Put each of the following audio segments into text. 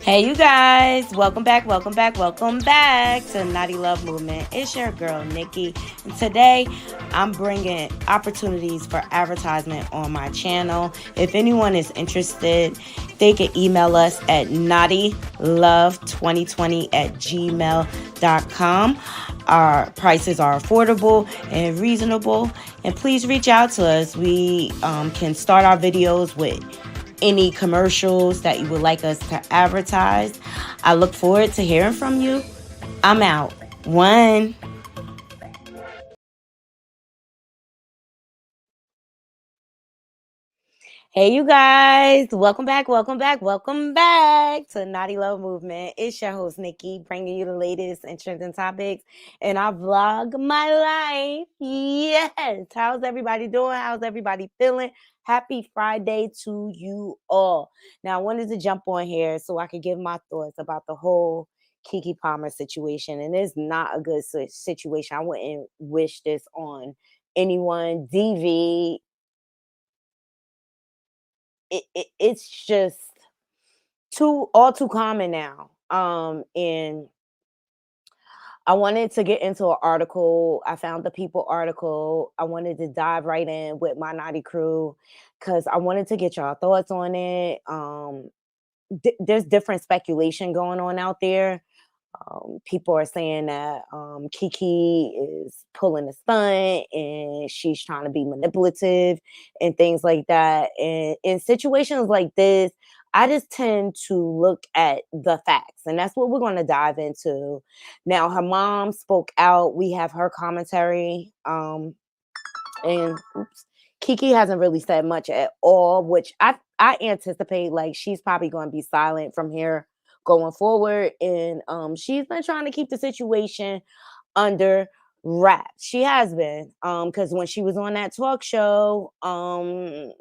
Hey, you guys, welcome back, welcome back, welcome back to Naughty Love Movement. It's your girl, Nikki. And today I'm bringing opportunities for advertisement on my channel. If anyone is interested, they can email us at knottylove2020@gmail.com. Our prices are affordable and reasonable. And please reach out to us. We can start our videos with any commercials that you would like us to advertise. I look forward to hearing from you. I'm out. One. Hey, you guys. Welcome back, welcome back, welcome back to Naughty Love Movement. It's your host, Nikki, bringing you the latest and trending topics. And I vlog my life. Yes. How's everybody doing? How's everybody feeling? Happy Friday to you all. Now, I wanted to jump on here so I could give my thoughts about the whole KeKe Palmer situation. And it's not a good situation. I wouldn't wish this on anyone. DV, it's just too common now. And I wanted to get into an article. I found the People article. I wanted to dive right in with my naughty crew because I wanted to get y'all thoughts on it. There's different speculation going on out there. People are saying that KeKe is pulling a stunt and she's trying to be manipulative and things like that. And in situations like this, I just tend to look at the facts, and that's what we're going to dive into. Now, her mom spoke out. We have her commentary. And oops, KeKe hasn't really said much at all, which I anticipate like she's probably going to be silent from here going forward. And she's been trying to keep the situation under wraps. She has been, because when she was on that talk show,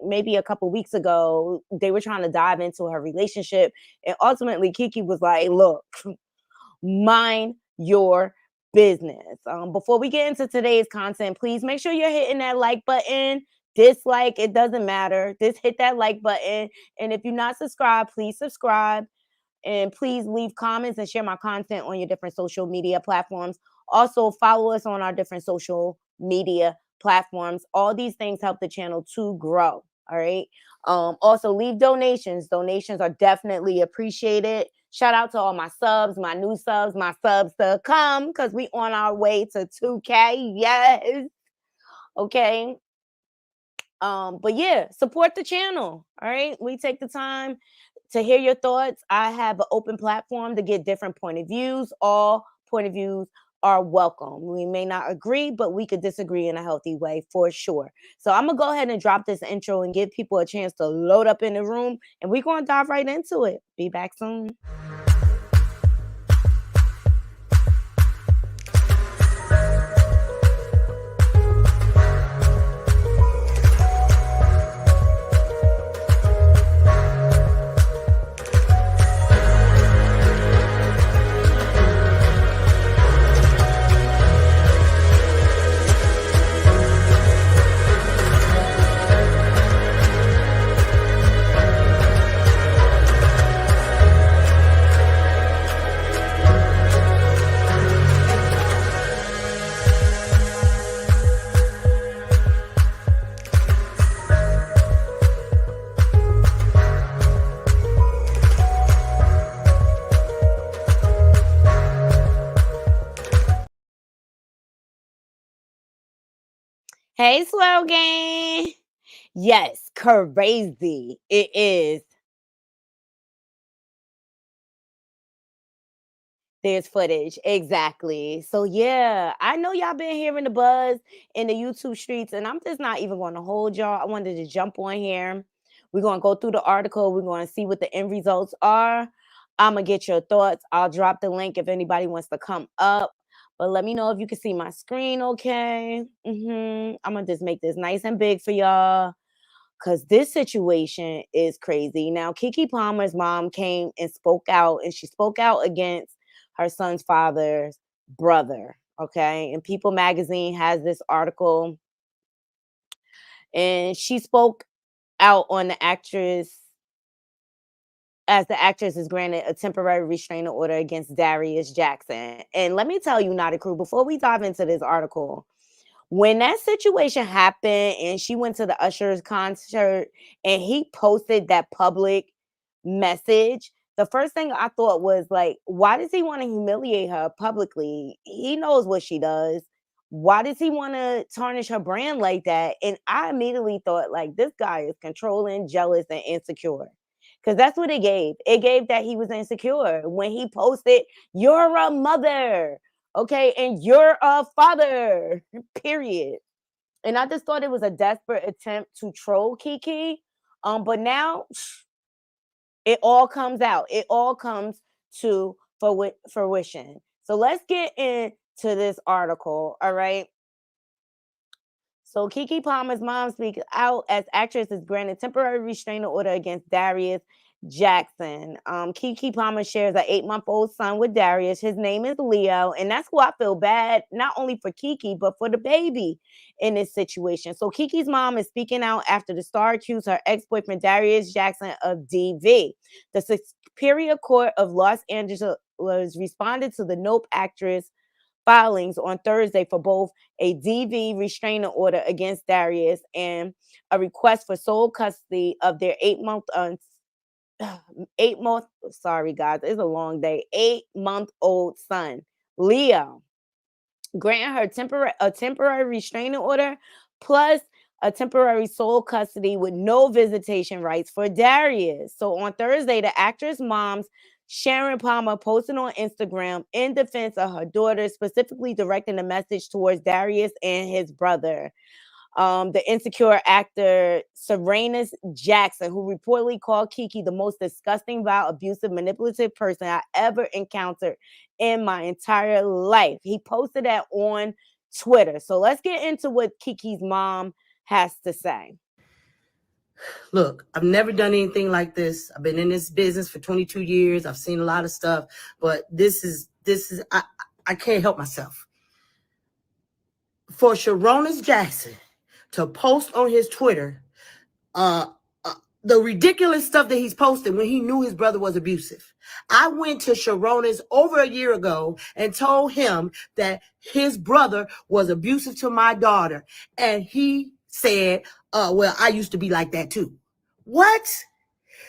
maybe a couple weeks ago, they were trying to dive into her relationship, and ultimately KeKe was like, "Look, mind your business." Before we get into today's content, please make sure you're hitting that like button. Dislike, it doesn't matter. Just hit that like button. And if you're not subscribed, please subscribe. And please leave comments and share my content on your different social media platforms. Also, follow us on our different social media platforms. All these things help the channel to grow. All right. Also, leave donations. Donations are definitely appreciated. Shout out to all my subs, my new subs, my subs to come, because we on our way to 2K. Yes. Okay. But yeah, support the channel. All right. We take the time to hear your thoughts. I have an open platform to get different point of views. All point of views are welcome. We may not agree, but we could disagree in a healthy way for sure. So I'm gonna go ahead and drop this intro and give people a chance to load up in the room, and we're gonna dive right into it. Be back soon. Hey, Swell Gang. Yes, crazy. It is. There's footage. Exactly. So yeah, I know y'all been hearing the buzz in the YouTube streets, and I'm just not even gonna hold y'all. I wanted to jump on here. We're gonna go through the article. We're gonna see what the end results are. I'm gonna get your thoughts. I'll drop the link if anybody wants to come up. But let me know if you can see my screen okay. I'm gonna just make this nice and big for y'all, because this situation is crazy. Now, KeKe Palmer's mom came and spoke out, and she spoke out against her son's father's brother. Okay. And People Magazine has this article, and she spoke out on the actress as the actress is granted a temporary restraining order against Darius Jackson. And let me tell you, Naughty Crew, before we dive into this article, when that situation happened and she went to the Usher's concert and he posted that public message, the first thing I thought was like, why does he want to humiliate her publicly? He knows what she does. Why does he want to tarnish her brand like that? And I immediately thought, like, this guy is controlling, jealous, and insecure. Because that's what it gave. It gave that he was insecure when he posted, "You're a mother, okay, and you're a father," period. And I just thought it was a desperate attempt to troll KeKe. But now it all comes out. It all comes to fruition. So let's get into this article. All right. So KeKe Palmer's mom speaks out as actress is granted temporary restraining order against Darius Jackson. KeKe Palmer shares an 8-month-old son with Darius. His name is Leo, and that's who I feel bad not only for KeKe but for the baby in this situation. So KeKe's mom is speaking out after the star accused her ex-boyfriend Darius Jackson of DV. The Superior Court of Los Angeles responded to the Nope actress filings on Thursday for both a DV restraining order against Darius and a request for sole custody of their 8-month, sorry guys, it's a long day, 8-month-old son, Leo. Grant her a temporary restraining order plus a temporary sole custody with no visitation rights for Darius. So on Thursday, the actress mom's Sharon Palmer posted on Instagram in defense of her daughter, specifically directing a message towards Darius and his brother. The insecure actor Serenus Jackson, who reportedly called KeKe the most disgusting, vile, abusive, manipulative person I ever encountered in my entire life. He posted that on Twitter. So let's get into what KeKe's mom has to say. Look, I've never done anything like this. I've been in this business for 22 years. I've seen a lot of stuff, but this is I can't help myself. For Sharonis Jackson to post on his Twitter uh, the ridiculous stuff that he's posting when he knew his brother was abusive. I went to Sharonis over a year ago and told him that his brother was abusive to my daughter. And he said, well, I used to be like that too. What?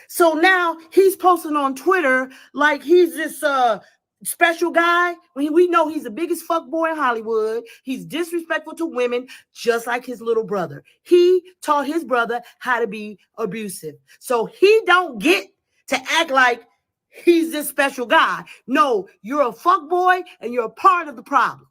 So now he's posting on Twitter like he's this special guy. We know he's the biggest fuck boy in Hollywood. He's disrespectful to women, just like his little brother. He taught his brother how to be abusive. So he don't get to act like he's this special guy. No, you're a fuck boy and you're a part of the problem.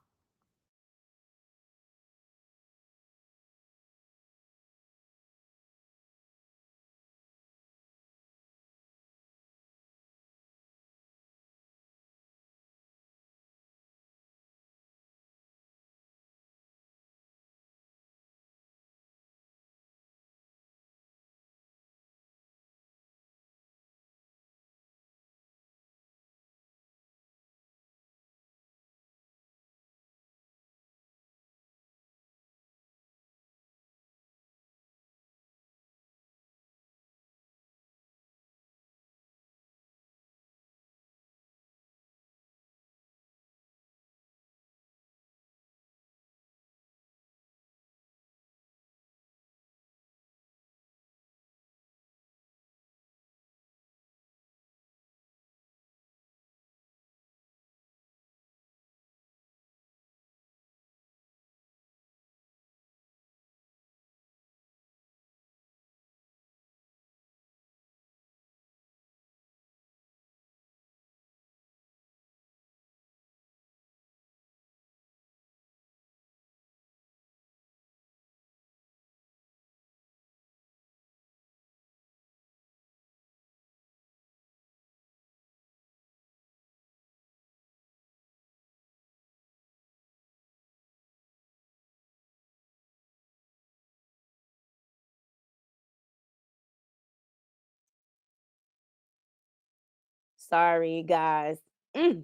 Sorry, guys.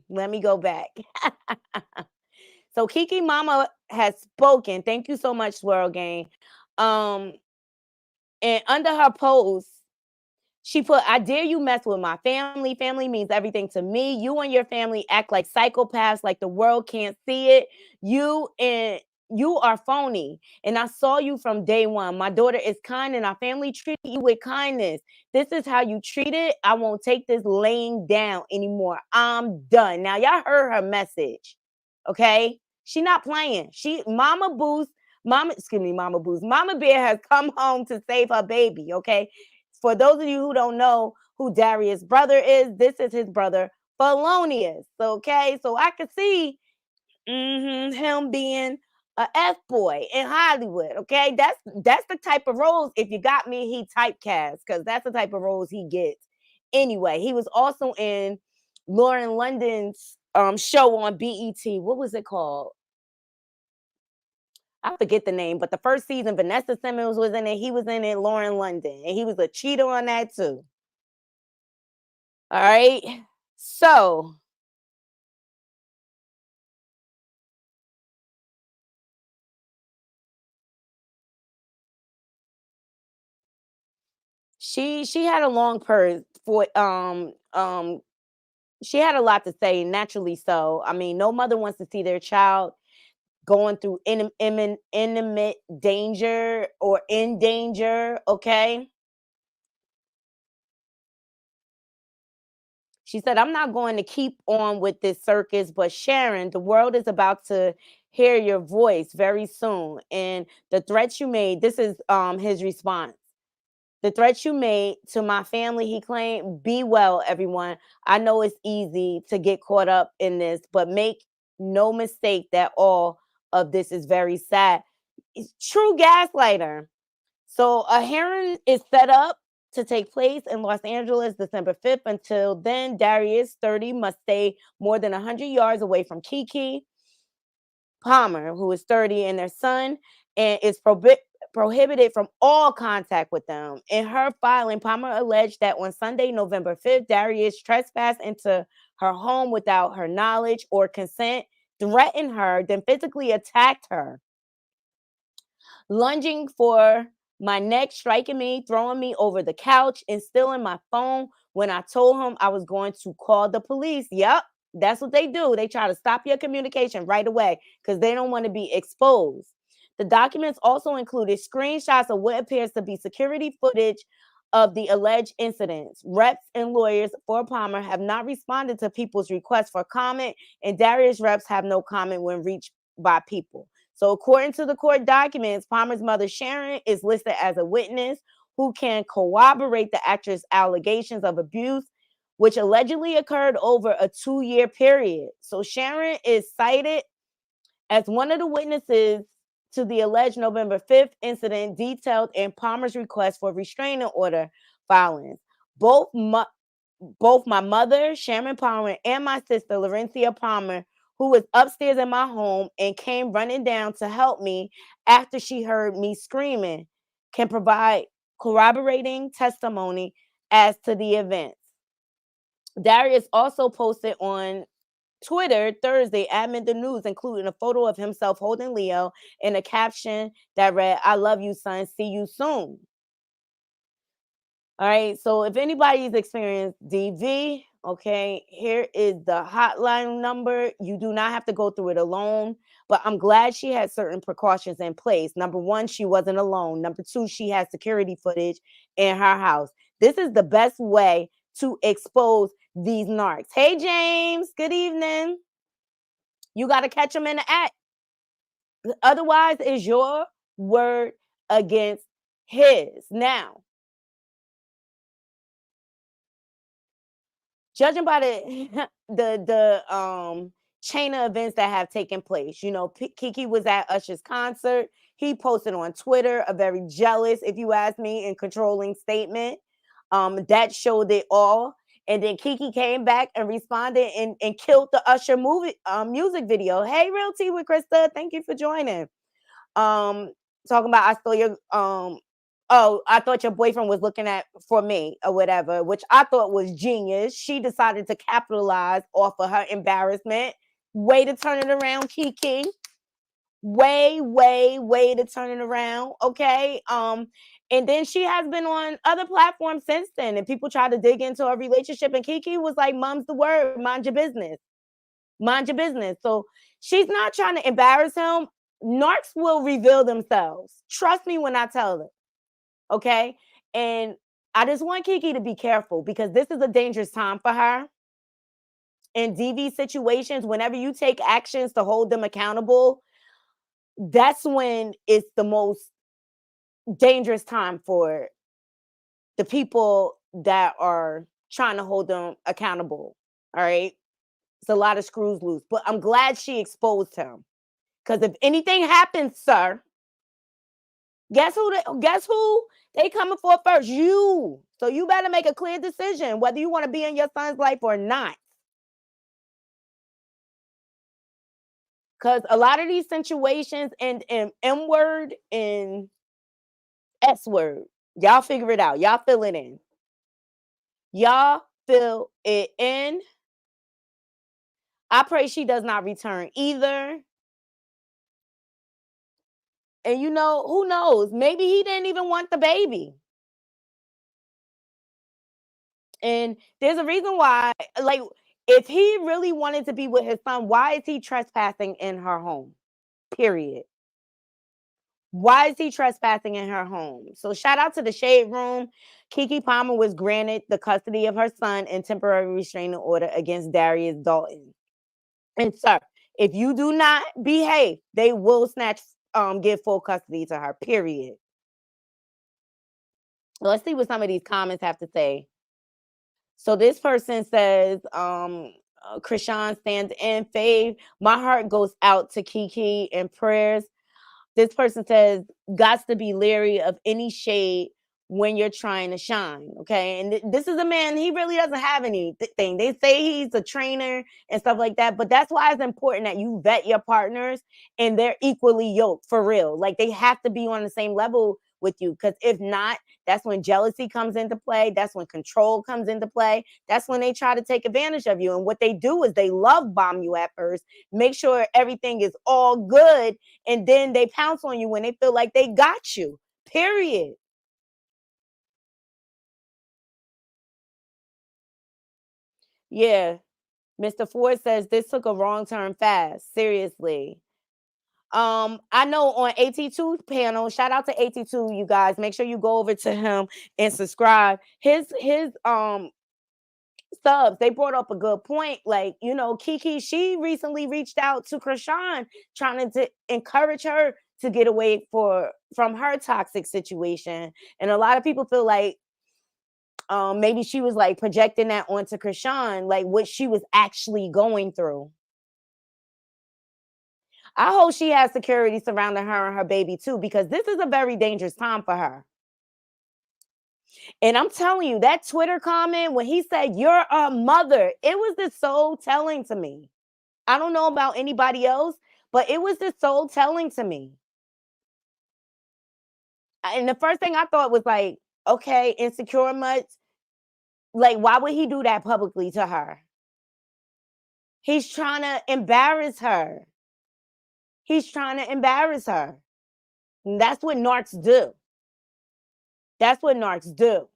Let me go back. So KeKe Mama has spoken. Thank you so much, Swirl Gang. Um, and under her post, She put, I dare you mess with my family. Family means everything to me. You and your family act like psychopaths, like the world can't see it. You are phony. And I saw you from day one. My daughter is kind and our family treated you with kindness. This is how you treat it. I won't take this laying down anymore. I'm done. Now, y'all heard her message. Okay? She not playing. Mama Boo's, Mama Bear has come home to save her baby. Okay? For those of you who don't know who Darius' brother is, this is his brother, Felonious. Okay, so I could see him being a F boy in Hollywood. Okay, that's the type of roles. If you got me, he typecast because that's the type of roles he gets. Anyway, he was also in Lauren London's show on BET. What was it called? I forget the name, but the first season, Vanessa Simmons was in it. He was in it, Lauren London, and he was a cheater on that too. All right. So she had a long purse for she had a lot to say, naturally so. I mean, no mother wants to see their child going through intimate danger or in danger, okay? She said, I'm not going to keep on with this circus, but Sharon, the world is about to hear your voice very soon. And the threats you made, this is his response. The threats you made to my family, he claimed, be well, everyone. I know it's easy to get caught up in this, but make no mistake that all of this is very sad. It's true gaslighter. So a hearing is set up to take place in Los Angeles December 5th. Until then, Darius, 30, must stay more than 100 yards away from KeKe Palmer, who is 30, and their son, and is prohibited from all contact with them. In her filing, Palmer alleged that on Sunday, November 5th, Darius trespassed into her home without her knowledge or consent, threatened her, then physically attacked her, lunging for my neck, striking me, throwing me over the couch, and stealing my phone when I told him I was going to call the police. Yep, that's what they do. They try to stop your communication right away because they don't want to be exposed. The documents also included screenshots of what appears to be security footage of the alleged incidents. Reps and lawyers for Palmer have not responded to people's requests for comment, and Darius reps have no comment when reached by people. So according to the court documents, Palmer's mother, Sharon, is listed as a witness who can corroborate the actress' allegations of abuse, which allegedly occurred over a 2-year period. So Sharon is cited as one of the witnesses to the alleged November 5th incident detailed in Palmer's request for restraining order filings. Both my mother, Sharon Palmer, and my sister, Laurencia Palmer, who was upstairs in my home and came running down to help me after she heard me screaming, can provide corroborating testimony as to the events. Darius also posted on Twitter Thursday amid the news, including a photo of himself holding Leo and a caption that read, I love you, son. See you soon. All right. So if anybody's experienced DV, okay, here is the hotline number. You do not have to go through it alone, but I'm glad she had certain precautions in place. Number one, she wasn't alone. Number two, she had security footage in her house. This is the best way to expose these narcs. Hey, James, good evening. You got to catch them in the act. Otherwise, is your word against his. Now, judging by the the chain of events that have taken place, you know, KeKe was at Usher's concert. He posted on Twitter a very jealous, if you ask me, and controlling statement. That showed it all. And then KeKe came back and responded and killed the Usher music video. Hey, Real Tea with Krista, thank you for joining. Talking about I stole your oh, I thought your boyfriend was looking at for me or whatever, which I thought was genius. She decided to capitalize off of her embarrassment. Way to turn it around, KeKe. Way to turn it around. Okay. And then she has been on other platforms since then, and people try to dig into her relationship. And KeKe was like, "Mom's the word. Mind your business. Mind your business." So she's not trying to embarrass him. Narcs will reveal themselves. Trust me when I tell them. Okay, and I just want KeKe to be careful because this is a dangerous time for her. In DV situations, whenever you take actions to hold them accountable, that's when it's the most dangerous time for the people that are trying to hold them accountable. All right. It's a lot of screws loose, but I'm glad she exposed him. Because if anything happens, sir, guess who they coming for first? You. So you better make a clear decision whether you want to be in your son's life or not. Because a lot of these situations and M word and S word, y'all figure it out. Y'all fill it in. Y'all fill it in. I pray she does not return either. And you know, who knows? Maybe he didn't even want the baby. And there's a reason why, like, if he really wanted to be with his son, why is he trespassing in her home? Period. Why is he trespassing in her home? So shout out to the Shade Room. KeKe Palmer was granted the custody of her son and temporary restraining order against Darius Dalton. And sir, if you do not behave, they will give full custody to her. Period. Let's see what some of these comments have to say. So this person says, Krishan stands in fave. My heart goes out to KeKe and prayers. This person says, "Gots to be leery of any shade when you're trying to shine." Okay. And this is a man, he really doesn't have anything. They say he's a trainer and stuff like that. But that's why it's important that you vet your partners and they're equally yoked for real. Like they have to be on the same level with you. Because if not, that's when jealousy comes into play. That's when control comes into play. That's when they try to take advantage of you. And what they do is they love bomb you at first, make sure everything is all good, and then they pounce on you when they feel like they got you. Period. Yeah. Mr. Ford says this took a wrong turn fast. Seriously. I know on AT2 panel, shout out to AT2, you guys. Make sure you go over to him and subscribe. His subs, they brought up a good point. Like, you know, KeKe, she recently reached out to Krishan trying to encourage her to get away from her toxic situation. And a lot of people feel like maybe she was like projecting that onto Krishan, like what she was actually going through. I hope she has security surrounding her and her baby too, because this is a very dangerous time for her. And I'm telling you, that Twitter comment when he said, "You're a mother," it was just so telling to me. I don't know about anybody else, but it was just so telling to me. And the first thing I thought was like, okay, insecure much? Like, why would he do that publicly to her? He's trying to embarrass her. He's trying to embarrass her. And that's what narcs do. That's what narcs do.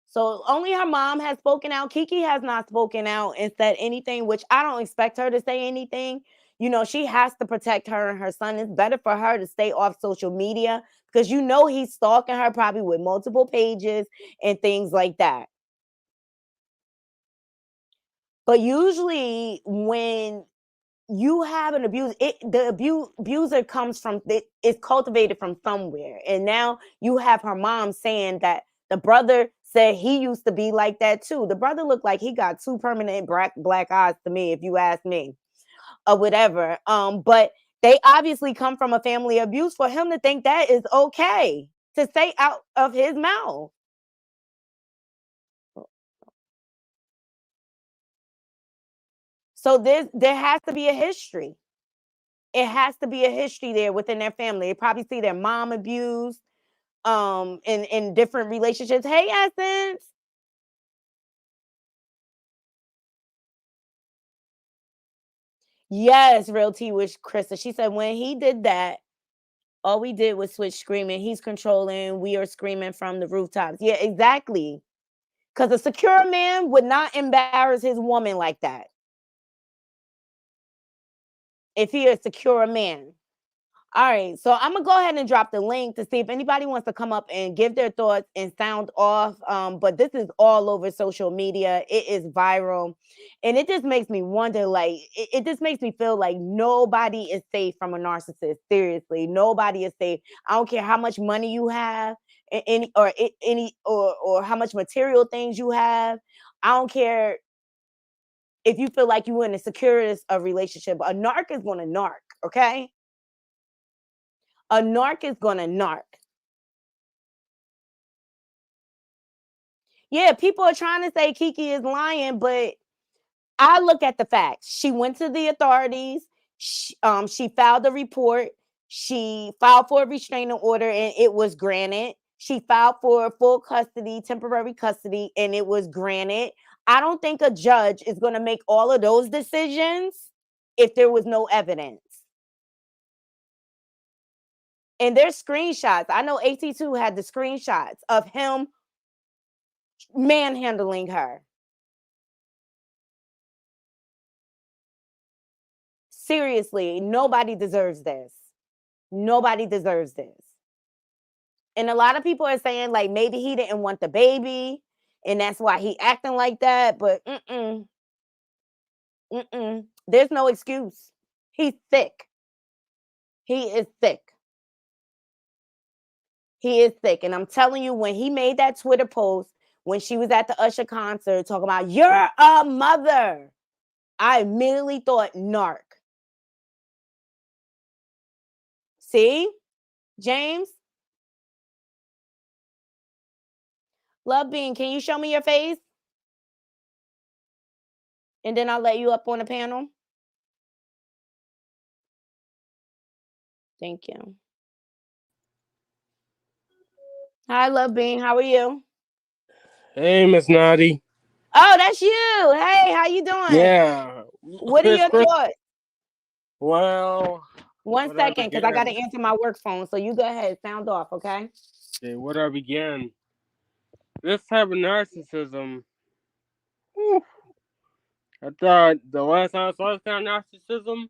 So only her mom has spoken out. KeKe has not spoken out and said anything, which I don't expect her to say anything. You know, she has to protect her and her son. It's better for her to stay off social media because you know he's stalking her probably with multiple pages and things like that. But usually when you have an abuse, abuser comes from it's cultivated from somewhere. And now you have her mom saying that the brother said he used to be like that too. The brother looked like he got two permanent black eyes to me, if you ask me, or whatever. But they obviously come from a family of abuse for him to think that is okay to say out of his mouth. So there has to be a history. It has to be a history there within their family. They probably see their mom abused in different relationships. Hey, Essence. Yes, real tea with Krista. She said when he did that, All we did was switch screaming. He's controlling. We are screaming from the rooftops. Yeah, exactly. Because a secure man would not embarrass his woman like that. If he is a secure man. All right, so I'm gonna go ahead and drop the link to see if anybody wants to come up and give their thoughts and sound off. But this is all over social media. It is viral, and it just makes me wonder. Like, it just makes me feel like nobody is safe from a narcissist. Seriously, nobody is safe. I don't care how much money you have, or how much material things you have. I don't care if you feel like you're in the securest of relationship. A narc is gonna narc. Okay. A narc is gonna narc. Yeah, people are trying to say KeKe is lying, but I look at the facts. She went to the authorities. She filed a report. She filed for a restraining order, and it was granted. She filed for full custody, temporary custody, and it was granted. I don't think a judge is going to make all of those decisions if there was no evidence. And there's screenshots. I know AT2 had the screenshots of him manhandling her. Seriously, nobody deserves this. Nobody deserves this. And a lot of people are saying, like, maybe he didn't want the baby and that's why he acting like that. But there's no excuse. He's sick. He is sick. He is sick. And I'm telling you, when he made that Twitter post, when she was at the Usher concert talking about, you're a mother, I immediately thought narc. See, James? Love Bean, can you show me your face? And then I'll let you up on the panel. Thank you. Hi, Love Bean. How are you? Hey, Miss Knotty. Oh, that's you. Hey, how you doing? Yeah. What are your thoughts? Well, 1 where do I second, because I got to begin? answer my work phone. So you go ahead. Sound off, okay? Okay, where do I begin? This type of narcissism. whew, I thought the last time I saw this kind of narcissism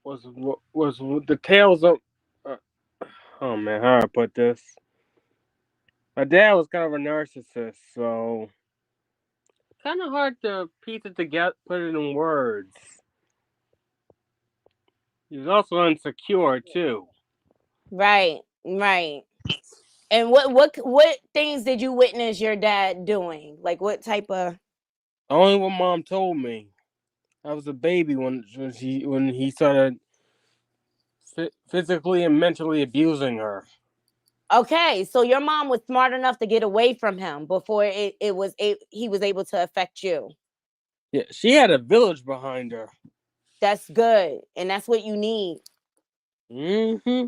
was the tales of. Uh, oh man, how do I put this? My dad was kind of a narcissist, so kind of hard to piece it together, put it in words. He was also insecure too. Right, right. And what things did you witness your dad doing? Like what type of? Only what mom told me. I was a baby when he started physically and mentally abusing her. Okay, so your mom was smart enough to get away from him before he was able to affect you. Yeah, she had a village behind her. That's good, and that's what you need. Mm-hmm.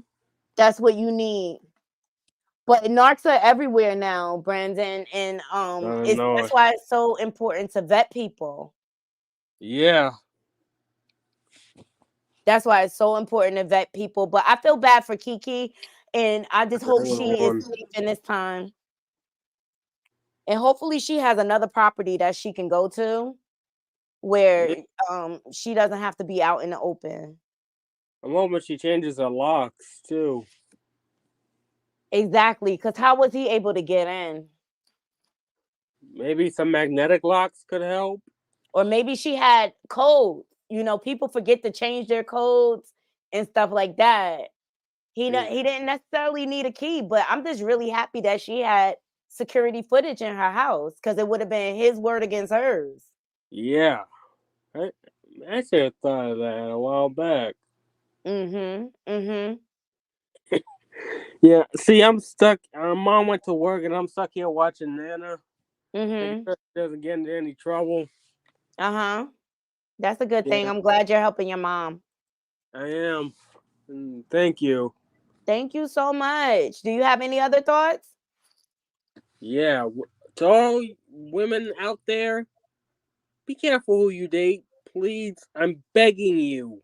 That's what you need. But narcs are everywhere now, Brandon, and I it's know that's it. why it's so important to vet people. Yeah. That's why it's so important to vet people. But I feel bad for KeKe, and I just hope Hold she is on. safe in this time. And hopefully she has another property that she can go to Yeah. where she doesn't have to be out in the open. I'm hoping she changes her locks too. Exactly, because how was he able to get in? Maybe some magnetic locks could help. Or maybe she had codes. You know, people forget to change their codes and stuff like that. He didn't necessarily need a key, but I'm just really happy that she had security footage in her house because it would have been his word against hers. Yeah. I, I should have thought of that a while back. Mm-hmm. Mm-hmm. Yeah. See, I'm stuck. Mom went to work and I'm stuck here watching Nana. Making Mm-hmm. sure she doesn't get into any trouble. Uh-huh. That's a good thing. Yeah, I'm glad you're helping your mom. I am. Thank you. Thank you so much. Do you have any other thoughts? Yeah, to all women out there, be careful who you date. Please, I'm begging you.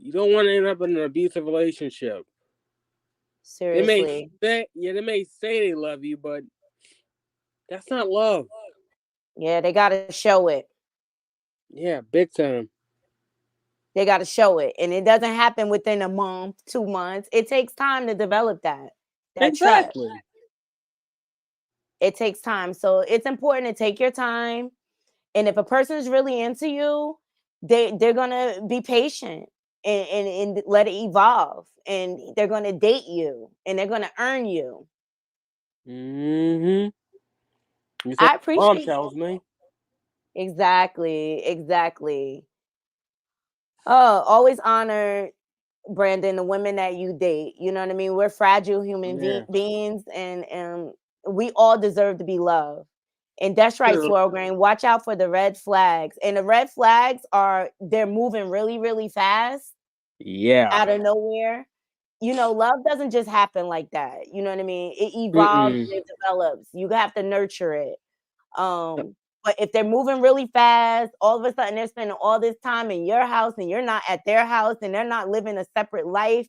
You don't want to end up in an abusive relationship. Seriously. They may say they love you, but that's not love. Yeah, they gotta show it. Yeah, big time. They gotta show it. And it doesn't happen within a month, 2 months. It takes time to develop that trust. Exactly. It takes time. So it's important to take your time. And if a person is really into you, they're gonna be patient and let it evolve. And they're gonna date you and they're gonna earn you. Mm-hmm. You I said mom appreciate tells me. exactly. Oh, always honor Brandon, the women that you date. You know what I mean? We're fragile human beings, and we all deserve to be loved. And that's right, True. Swirl Grain. Watch out for the red flags. And the red flags they're moving really, really fast Yeah. out of nowhere. You know, love doesn't just happen like that. You know what I mean? It evolves and it develops. You have to nurture it. But if they're moving really fast, all of a sudden they're spending all this time in your house and you're not at their house and they're not living a separate life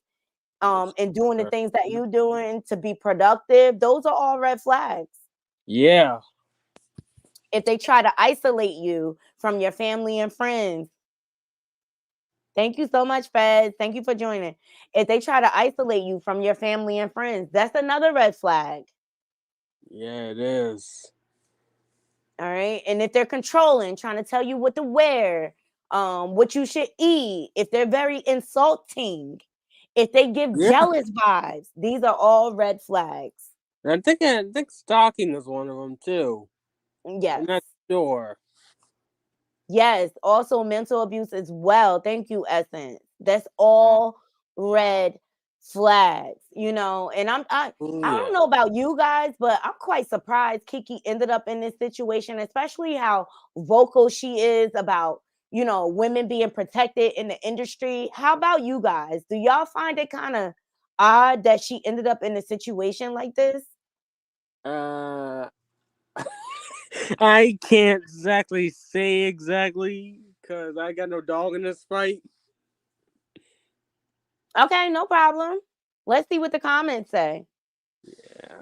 and doing the things that you're doing to be productive, those are all red flags. Yeah. If they try to isolate you from your family and friends, thank you so much, Fed. Thank you for joining. If they try to isolate you from your family and friends, that's another red flag. Yeah, it is. All right. And if they're controlling, trying to tell you what to wear, what you should eat, if they're very insulting, if they give jealous vibes, these are all red flags. And I think stalking is one of them too. Yes. I'm not sure. Yes. Also mental abuse as well. Thank you, Essence. That's all red flags, you know. And I don't know about you guys, but I'm quite surprised KeKe ended up in this situation, especially how vocal she is about, you know, women being protected in the industry. How about you guys? Do y'all find it kind of odd that she ended up in a situation like this? I can't exactly say because I got no dog in this fight. Okay, no problem. Let's see what the comments say. Yeah.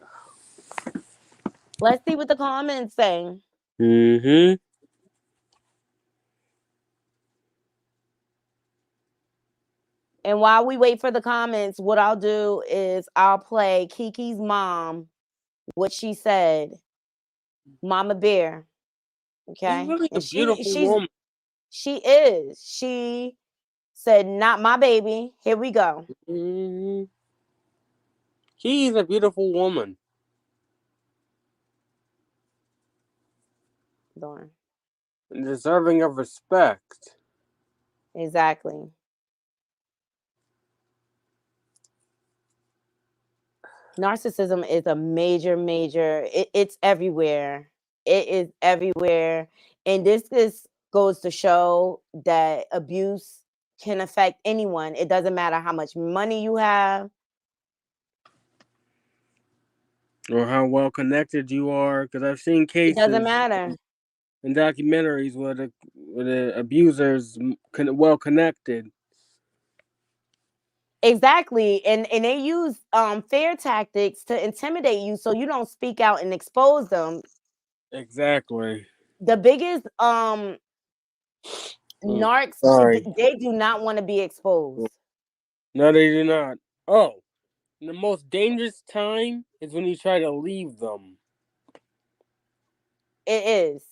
Let's see what the comments say. Mm-hmm. And while we wait for the comments, what I'll do is I'll play KeKe's mom, what she said. Mama Bear. Okay. She's really a And beautiful woman. She is. She said, "Not my baby." Here we go. Mm-hmm. She's a beautiful woman. Darn. And deserving of respect. Exactly. Narcissism is a major, it's everywhere. It is everywhere. And this goes to show that abuse can affect anyone. It doesn't matter how much money you have. Or how well connected you are. Because I've seen cases. It doesn't matter. In documentaries where the abusers well connected. Exactly. And they use fear tactics to intimidate you so you don't speak out and expose them. Exactly. The biggest narcs, they do not want to be exposed. No, they do not. Oh, the most dangerous time is when you try to leave them. It is.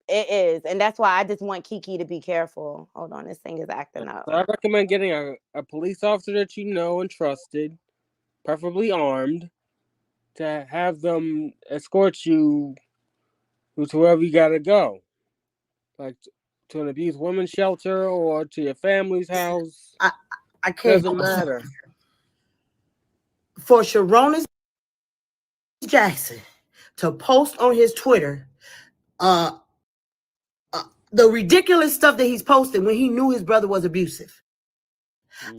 It is. And that's why I just want KeKe to be careful. Hold on, this thing is acting up. So I recommend getting a police officer that you know and trusted, preferably armed, to have them escort you to wherever you gotta go. Like to an abused women's shelter or to your family's house. I can't. Doesn't matter. For Sharonis Jackson to post on his Twitter the ridiculous stuff that he's posted when he knew his brother was abusive.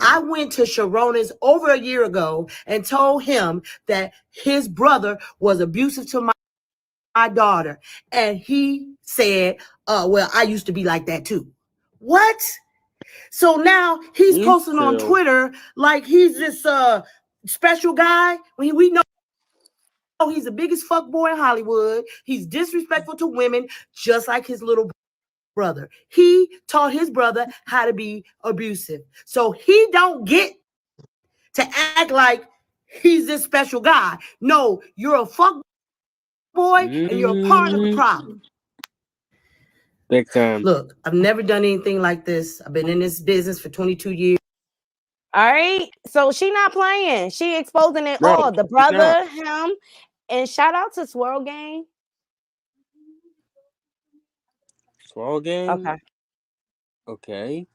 I went to Sharonis over a year ago and told him that his brother was abusive to my daughter. And he said, well, I used to be like that too. What? So now he's Me posting on too. Twitter like he's this special guy. When we know he's the biggest fuck boy in Hollywood. He's disrespectful to women, just like his little brother. He taught his brother how to be abusive. So he don't get to act like he's this special guy. No, you're a fuck boy and you're a part of the problem. Big time. Look, I've never done anything like this. I've been in this business for 22 years. All right. So she not playing. She exposing it No, all. The he's not. brother, him, and shout out to Swirl Gang. Swallow game. Okay. Okay.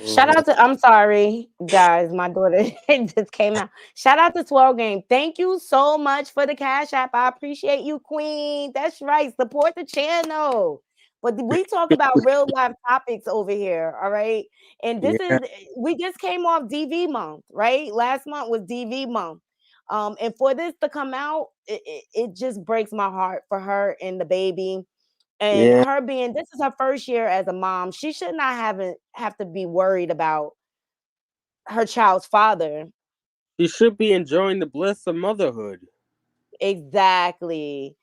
Shout out to, I'm sorry, guys. My daughter just came out. Shout out to Swirl Game. Thank you so much for the Cash App. I appreciate you, Queen. That's right. Support the channel. But we talk about real life topics over here. All right. And this Yeah. is, we just came off DV month, right? Last month was DV month. And for this to come out, it just breaks my heart for her and the baby. And Yeah. her being, this is her first year as a mom, she should not have to be worried about her child's father. She should be enjoying the bliss of motherhood. Exactly.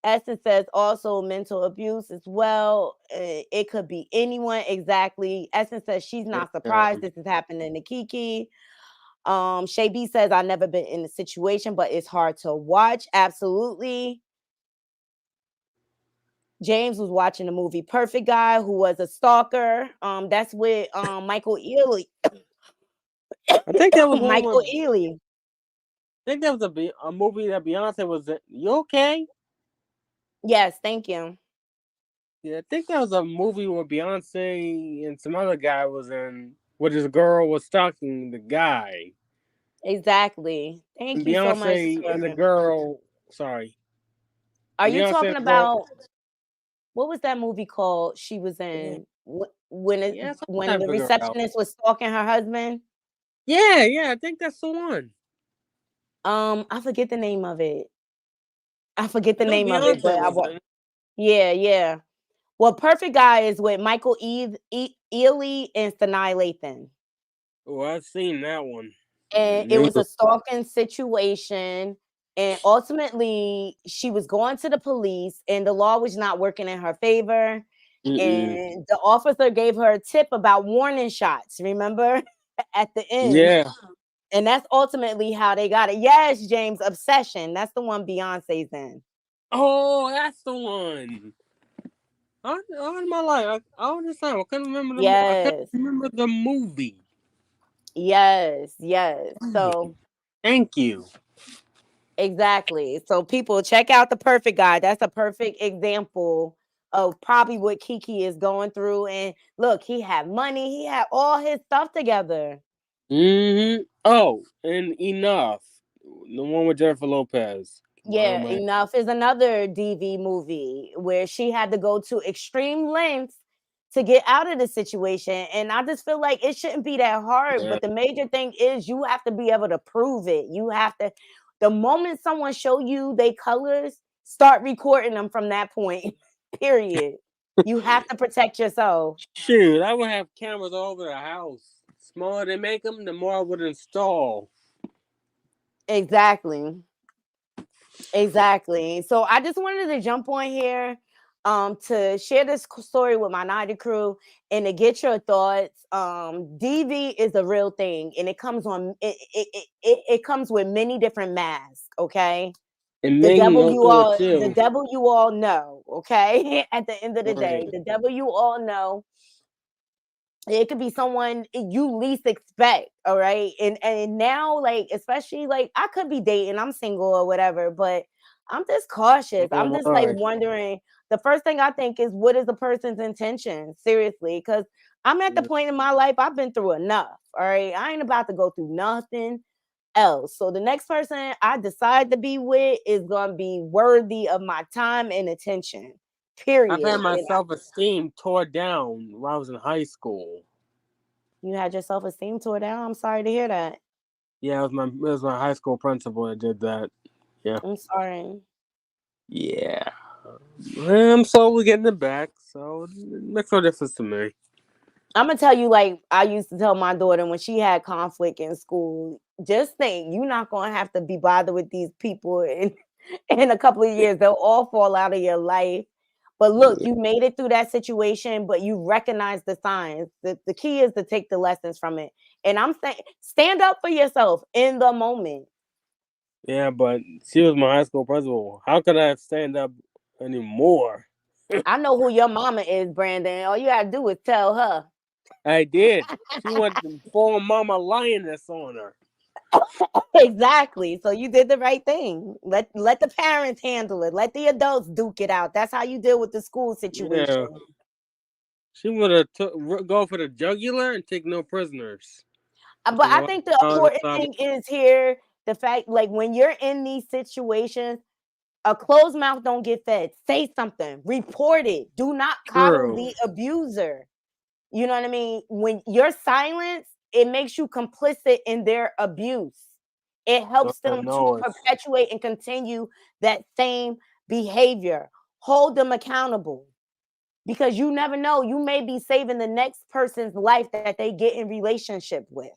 Essence says also mental abuse as well. It could be anyone. Exactly. Essence says she's not surprised this is happening to KeKe. Shay B says I've never been in a situation, but it's hard to watch. Absolutely. James was watching the movie Perfect Guy, who was a stalker. That's with Michael Ealy. I think that was one Michael with. Ealy. I think that was a movie that Beyonce was in. You okay? Yes, thank you. Yeah, I think that was a movie where Beyonce and some other guy was in, where this girl was stalking the guy. Exactly. Thank And you so much, Beyonce and the Sawyer. girl, sorry. Are you Beyonce and talking the girl, about what was that movie called she was yeah, in when yeah, some when type the of girl out. receptionist was stalking her husband? Yeah, I think that's the one. I forget the name of it. I forget I the know name of it, Beyonce but was in it. yeah. Well, Perfect Guy is with Michael Ealy and Sanaa Lathan. Oh, I've seen that one. And it was a stalking situation. And ultimately, she was going to the police, and the law was not working in her favor. And the officer gave her a tip about warning shots, remember? At the end. Yeah. And that's ultimately how they got it. Yes, James, Obsession. That's the one Beyonce's in. Oh, that's the one. All in my life, all the time, I couldn't remember I couldn't Yes. remember the movie. Yes. So Thank you. exactly. So people check out the Perfect Guy. That's a perfect example of probably what KeKe is going through. And look, he had money, he had all his stuff together. Oh, and Enough, the one with Jennifer Lopez. Yeah, Enough is another DV movie where she had to go to extreme lengths to get out of the situation. And I just feel like it shouldn't be that hard. Yeah. But the major thing is you have to be able to prove it. You have to, the moment someone show you they colors, start recording them from that point. Period. You have to protect yourself. Shoot, I would have cameras all over the house. The smaller they make them, the more I would install. Exactly. So I just wanted to jump on here to share this story with my Knotty crew and to get your thoughts. DV is a real thing, and it comes on it comes with many different masks, okay? And The Ming devil go you through it all too. the devil you all know, okay? At the end of the day, Right. the devil you all know. It could be someone you least expect, all right? And now, like, especially like I could be dating, I'm single or whatever, but I'm just cautious. I'm just like Right. wondering. The first thing I think is what is the person's intention? Seriously, because I'm at the point in my life I've been through enough. All right. I ain't about to go through nothing else. So the next person I decide to be with is gonna be worthy of my time and attention. I've had Period. my And self-esteem tore down when I was in high school. you had your self-esteem tore down. I'm sorry to hear that. Yeah, it was my high school principal that did that. Yeah. I'm sorry. Yeah. I'm slowly getting it back, so it makes no difference to me. I'm gonna tell you, like I used to tell my daughter when she had conflict in school, just think you're not gonna have to be bothered with these people in a couple of years. They'll all fall out of your life. But look, you made it through that situation, but you recognize the signs. The key is to take the lessons from it. And I'm saying stand up for yourself in the moment. Yeah, but she was my high school principal. How could I stand up anymore? I know who your mama is, Brandon. All you gotta do is tell her. I did. She went full Mama Lioness on her. Exactly. So you did the right thing. Let the parents handle it. Let the adults duke it out. That's how you deal with the school situation. Yeah, she would have go for the jugular and take no prisoners. But You I know, think the how important thing is here the fact, like when you're in these situations, a closed mouth don't get fed. Say something. Report it. Do not coddle true. the abuser. You know what I mean? When your silence, it makes you complicit in their abuse. It helps I them to know it. perpetuate and continue that same behavior. Hold them accountable because you never know. You may be saving the next person's life that they get in relationship with.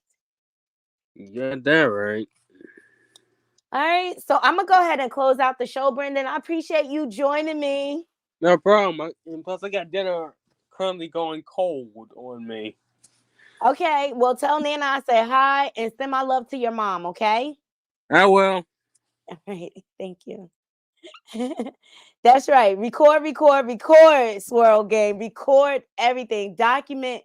You got that right. All right. So I'm going to go ahead and close out the show, Brendan. I appreciate you joining me. No problem. And plus, I got dinner currently going cold on me. Okay. Well, tell Nana I say hi and send my love to your mom. Okay. I will. All right. Thank you. That's right. Record, Swirl Game. Record everything. Document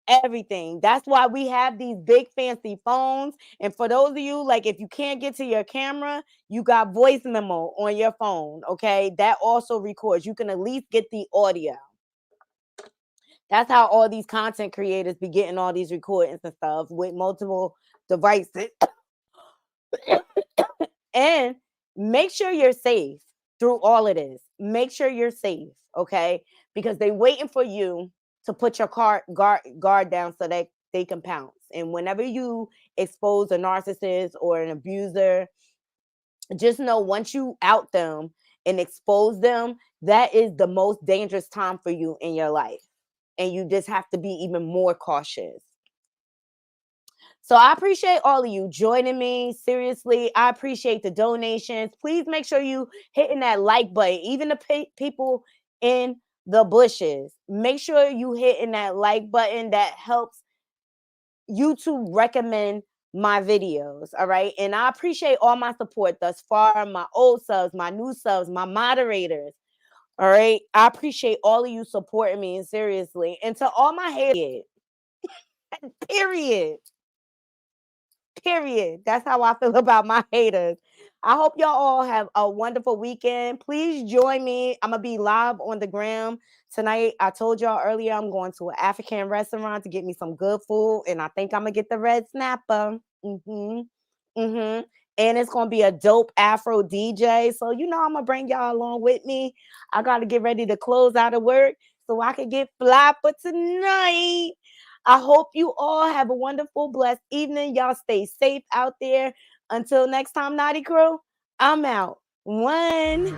everything. That's why we have these big fancy phones. And for those of you, like if you can't get to your camera, you got voice memo on your phone. Okay. That also records. You can at least get the audio. That's how all these content creators be getting all these recordings and stuff with multiple devices. And make sure you're safe through all of this. Make sure you're safe, okay? Because they waiting for you to put your guard down so that they can pounce. And whenever you expose a narcissist or an abuser, just know once you out them and expose them, that is the most dangerous time for you in your life. And you just have to be even more cautious. So I appreciate all of you joining me. Seriously, I appreciate the donations. Please make sure you hitting that like button. Even the people in the bushes, make sure you hitting that like button. That helps YouTube recommend my videos. All right. And I appreciate all my support thus far, my old subs, my new subs, my moderators. All right. I appreciate all of you supporting me. And seriously. And to all my haters, period. Period. That's how I feel about my haters. I hope y'all all have a wonderful weekend. Please join me. I'm going to be live on the gram tonight. I told y'all earlier I'm going to an African restaurant to get me some good food, and I think I'm going to get the red snapper. And it's going to be a dope Afro DJ. So, you know, I'm going to bring y'all along with me. I got to get ready to close out of work so I can get fly for tonight. I hope you all have a wonderful, blessed evening. Y'all stay safe out there. Until next time, Naughty Crew, I'm out. One.